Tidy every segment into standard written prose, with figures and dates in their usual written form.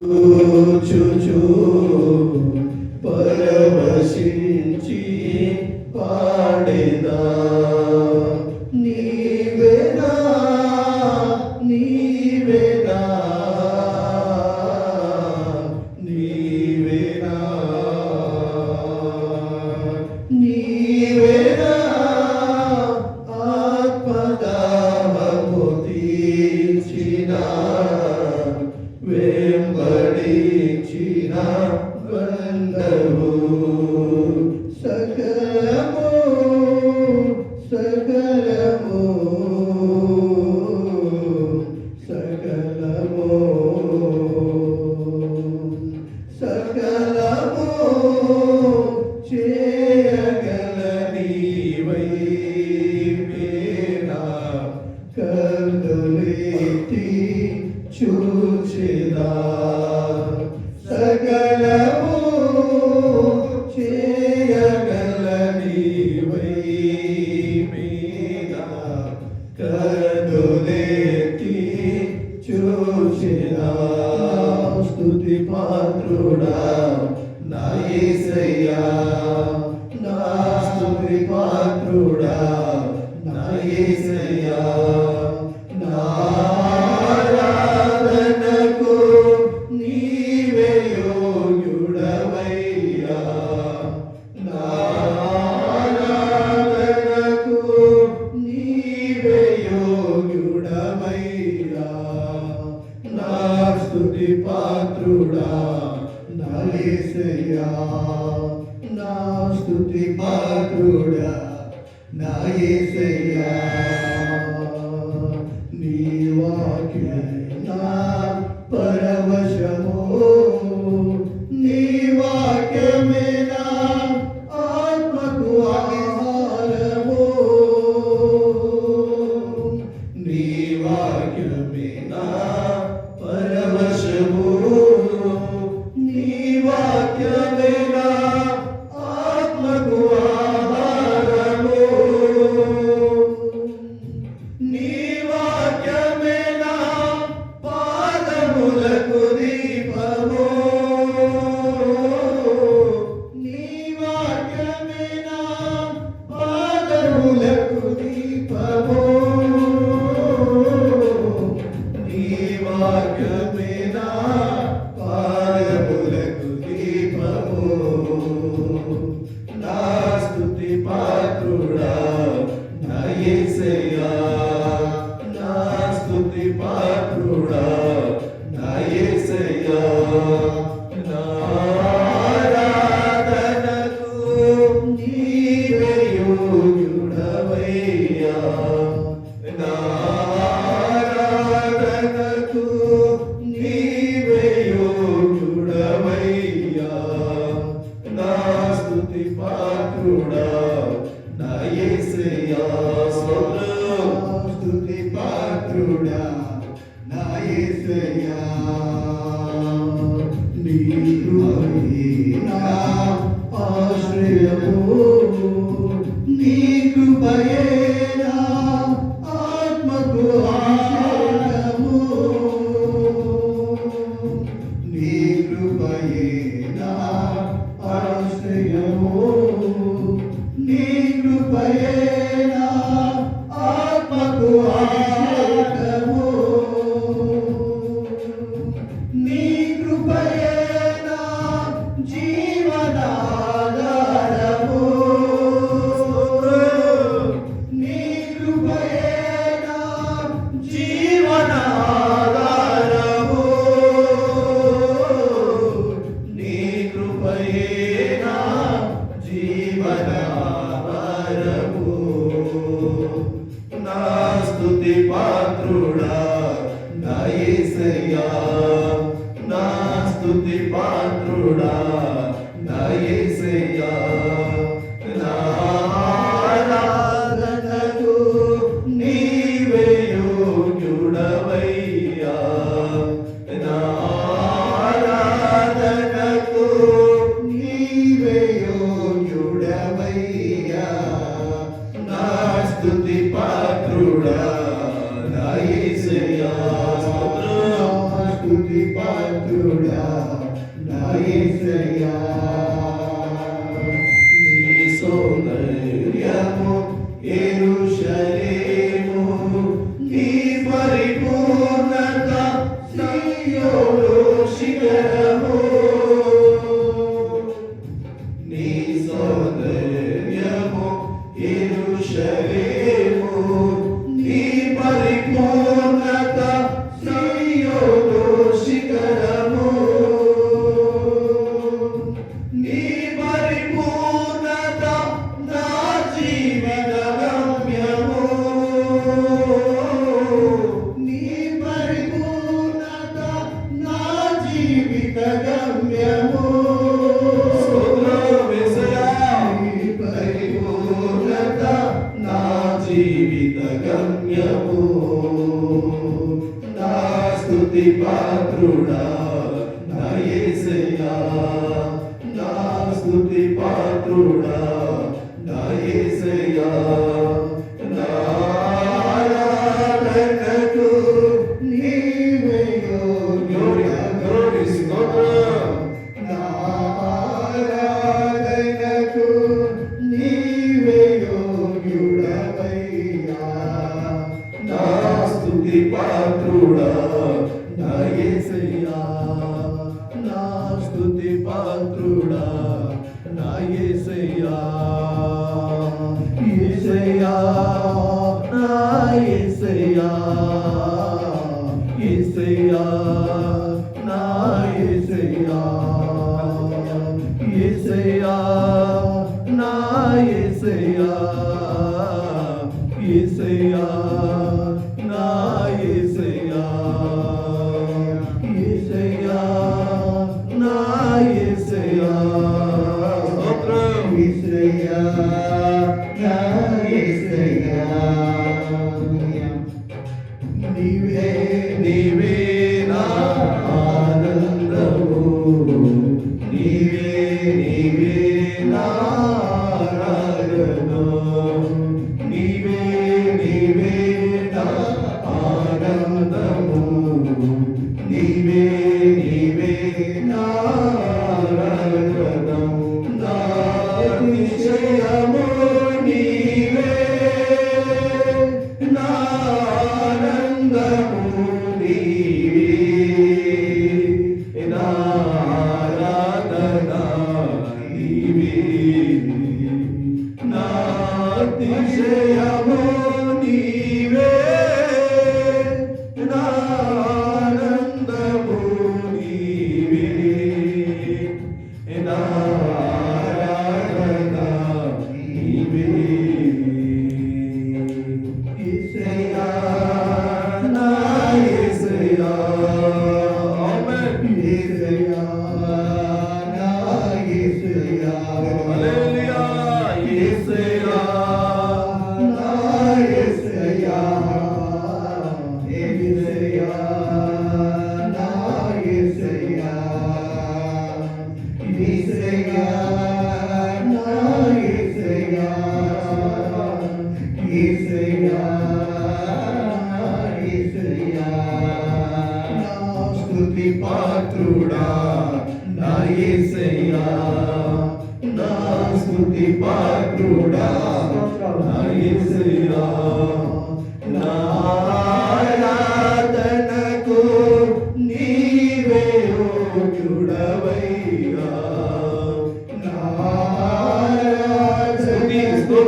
చూచు పరవశించి పాడేదా నీవేనా నీవేనా నీవేనా నీవేనా ఆత్మదాహము తీర్చిన వెంబడించిన బంధవు సకలము సకలము సకలము సకలము చేయగల నీవై మేనా కన్నులెత్తి చూచెదా సకలము చేయగల నీవై మీదా కన్నులెత్తి చూచెదా స్తుతి పాత్రుడా నా యేసయ్యా నా స్తుతి పాత్రుడా నా యేసయ్యా నా స్తుతి పాత్రుడా నా యేసయ్యా నా స్తుతి పాత్రుడా నా యేసయ్యా నీ వాక్యమే నా పరవశము నీ వాక్యమే నా ఆత్మకు ఆహారము నీ వాక్యమే నా పరవశము నీ వాక్యమే నా ఆత్మకు ఆహారము నీ వాక్యమే నా పాదములకు దీపము నీ వాక్యమే నా పాదములకు దీపము నీ వాక్యమే నా పాదములకు దీపము నా స్తుతి పాత్రుడా నా యేసయ్యా నా స్తుతి పాత్రుడా నా యేసయ్యా నా ఆరాధనకు నీవే యోగ్యుడవయ్యా నా ఆరాధనకు నీవే యోగ్యుడవయ్యా నా స్తుతి పాత్రుడా నా యేసయ్యా స్తుతి పాత్రుడా నా యేసయ్యా నీ కృపయే నా ఆశ్రయము నీ కృపయే నా ఆత్మకు ఆశ్రయము నీ కృపయే నా ఆశ్రయము నీ కృపయే నా ఆత్మకు ఆశ్రయము నీ కృపయే నా జీవనాధారము నీ కృపయే నా జీవనాధారము నీ కృపయే నా జీవనాధారము నా స్తుతి పాత్రుడా నా యేసయ్యా నా స్తుతి పాత్రుడా నా యేసయ్యా నా ఆరాధనకు నీవే యోగ్యుడవయ్యా నా ఆరాధనకు నీవే యోగ్యుడవయ్యా నా స్తుతి పాత్రుడా నా యేసయ్యా స్తుతి పాత్రుడా యోగ్యుడా నా యేసయ్యా. నీ సౌందర్యము యెరూషలేము, నీ పరిపూర్ణత సీయోను శిఖరము. నీ సౌందర్యము యెరూషలేము, నీ పరిపూర్ణత సీయోను శిఖరము. నీ పరిపూర్ణత నా జీవిత గమ్యము. నీ పరిపూర్ణత నా జీవిత గమ్యము. నీ పరిపూర్ణత నా జీవిత గమ్యము. నా స్తుతి పాత్రుడా నా యేసయ్యా, నా స్తుతి పాత్రుడా నా యేసయ్యా. నా ఆరాధనకు నీవే యోగ్యుడా. నా ఆరాధనకు నీవే యోగ్యుడవయ్యా. నా స్తుతి పాత్రుడా నా యేసయ్యా, నా స్తుతి పాత్రుడా నా యేసయ్యా. యేసయ్యా నా యేసయ్యా, యేసయ్యా నా యేసయ్యా. యేసయ్యా నా యేసయ్యా, యేసయ్యా నా యేసయ్యా. యేసయ్యా నా యేసయ్యా. యేసయ్యా నా యేసయ్యా. నీవే నీవే నా ఆనందము, నీవే నీవే నా ఆరాధన. నీవే నీవే నా ఆనందము, నీవే నీవే నా ఆరాధన. నా నిశ్చయము నీవే, నా ఆనందము నీవే. నా ఆరాధన నీవే, నా అతిశయము నీవే. నా ఆనందము నీవే, నా ఆరాధన నీవే. యేసయ్యా నా యేసయ్యా. ఆమేన్. యేసయ్యా నా యేసయ్యా. హల్లెలూయా. యేసయ్యా నా యేసయ్యా. యేసయ్యా నా యేసయ్యా. యేసయ్యా నా యేసయ్యా. యేసయ్యా నా యేసయ్యా. నా స్తుతి పాత్రుడా నా యేసయ్యా, నా స్తుతి పాత్రుడా నా యేసయ్యా. నా ఆరాధనకు నీవే యోగ్యుడవయ్యా. నా ఆరాధనకు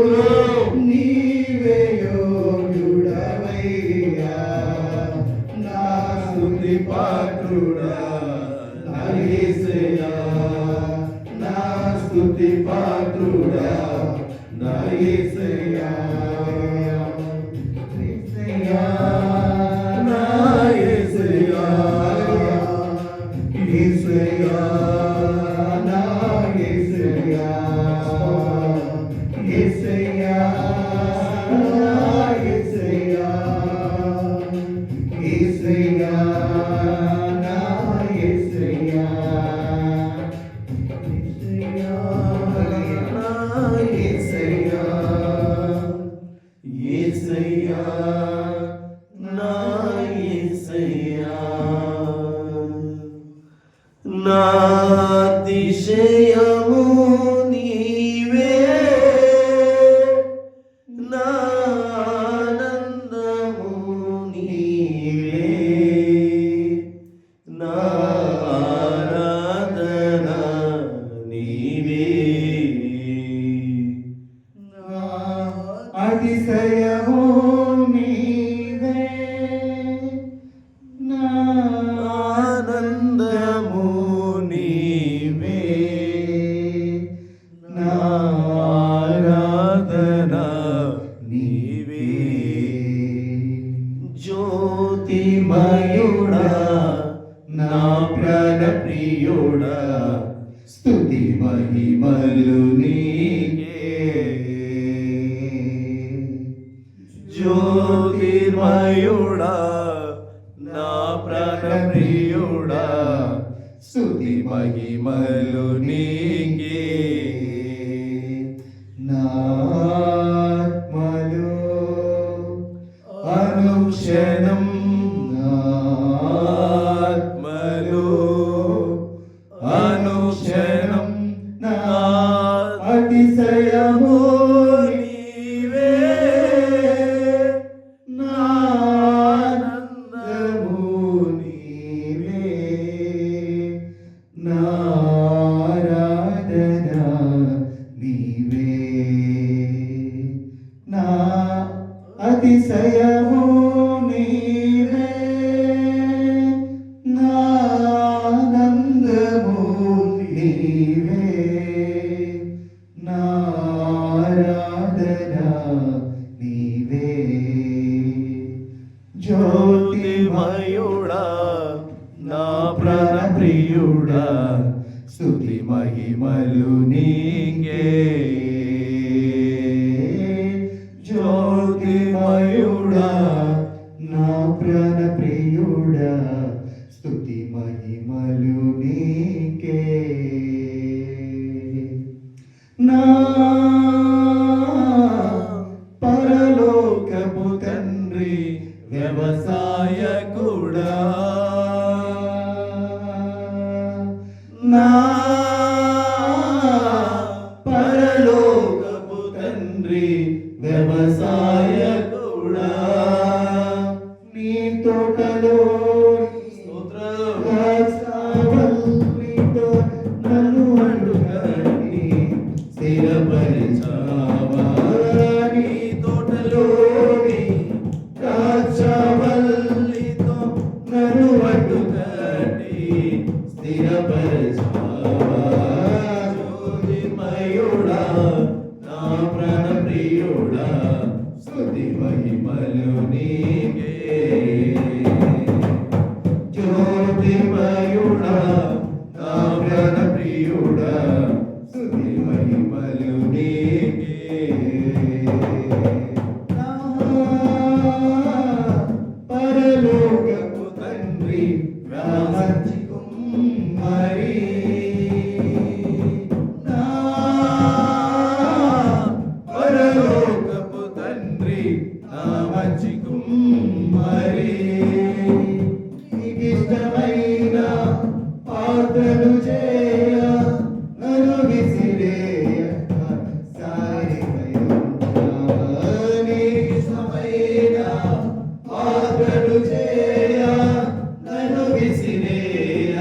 నీవే యోగ్యుడవయ్యా. నా స్తుతి పాత్రుడా నా యేసయ్యా, నా స్తుతి పాత్రుడా నా యేసయ్యా. యేసయ్యా నా యేసయ్యా. యేసయ్యా నా యేసయ్యా. యేసయ్యా నా యేసయ్యా. యేసయ్యా నా యేసయ్యా. యేసయ్యా నా యేసయ్యా. నా అతిశయము నీవే, నా ఆనందము నీవే, నా ఆరాధన నీవే, నా అతిశయము నీవే, నా ఆనందము నీవే, నా ఆరాధన నీవే. జ్యోతిమయుడా నా ప్రాణ ప్రియుడా, స్తుతి మహిమలు నీకే. జ్యోతిర్మయుడా నా ప్రాణ ప్రియుడా, స్తుతి మహిమలు నీకే. నా ఆత్మలో అనుక్షణం, నా ఆత్మలో అనుక్షణం నా అతిశయము అతిశయము నీవే, నా ఆనందము నీవే, నా ఆరాధన నీవే, నా అతిశయము నీవే, నా ఆనందము నీవే, నా ఆరాధన నీవే. జ్యోతిర్మయుడా నా ప్రాణ ప్రియుడా, స్తుతి మహిమలు నీకే. జ్యోతిర్మయుడా నా ప్రాణ ప్రియుడా, స్తుతి మహిమలు నీకే. నా పరలోకపు తండ్రి వ్యవసాయకుడా, నా పరలోకపు తండ్రి వ్యవసాయకుడా, నీ తోటలో ద్రాక్షావల్లితో నన్ను అడ్డుకట్టి స్థిరపరిచావా. నీ తోటలోని ద్రాక్షావల్లితో నన్ను అడ్డుకట్టి స్థిరపరిచావా. జ్యోతిర్మయుడా నా ప్రాణ ప్రియుడా, స్తుతి మహిమలు నీకే. జ్యోతిర్మయుడా నా ప్రాణ ప్రియుడా, స్తుతి మహిమలు నీకే. నా పరలోకపు తండ్రి వ్యామర్చి కుమ్మరి, నా పరలోకపు తండ్రి నా మంచి కుమ్మరి, నీకిష్టమైన పాత్రలు చేయ నన్ను విసిరేయ నీకిష్టమైన పాత్రలు చేయ నన్ను విసిరేయ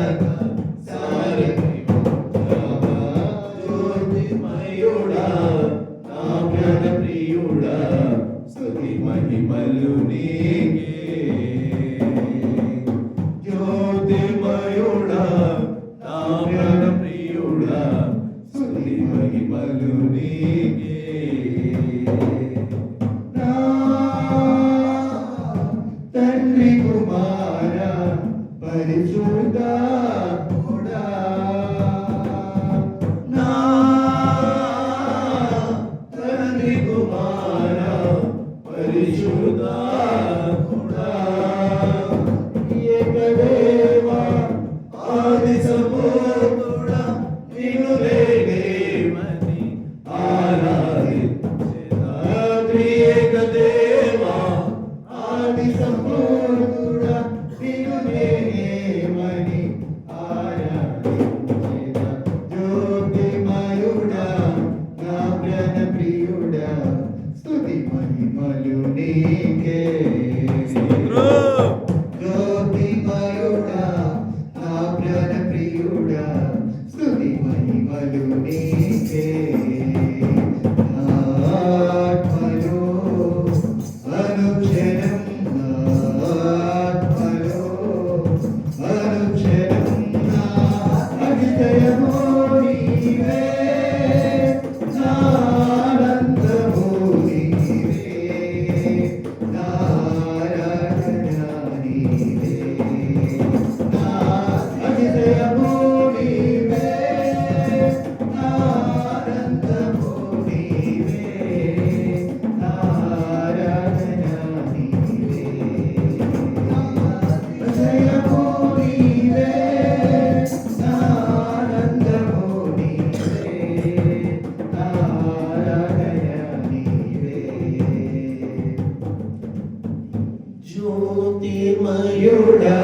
జ్యోతిర్మయుడా నా ప్రాణ ప్రియుడా, స్తుతి మహిమలు నీకే. జ్యోతిర్మయుడా నా ప్రాణ ప్రియుడా, స్తుతి మహిమలు నీకే. నా తండ్రి కుమార పరిశుద్ధాత్ముడా, నా తండ్రి కుమార పరిశుద్ధాత్ముడా, ఏకదేవా ఆది సంభూతుడా, నిన్ను నేనేమని ఆరాధించెదా. ఏకదేవా ఆది సంభూతుడా, నిన్ను నేనేమని ఆరాధించెదా. నారాయణానందమయుడా స్తుతి మహిమలు నీకే నా ఆత్మలో అనుక్షణం నా ఆత్మలో అనుక్షణం నా అతిశయము నీవే నా ఆనందము నీవే నా ఆరాధన నీవే నా అతిశయము నీవే నా ఆనందము నీవే నా ఆరాధన నీవే నా అతిశయము నీవే నా ఆనందము నీవే నా ఆరాధన నీవే జ్యోతిర్మయుడా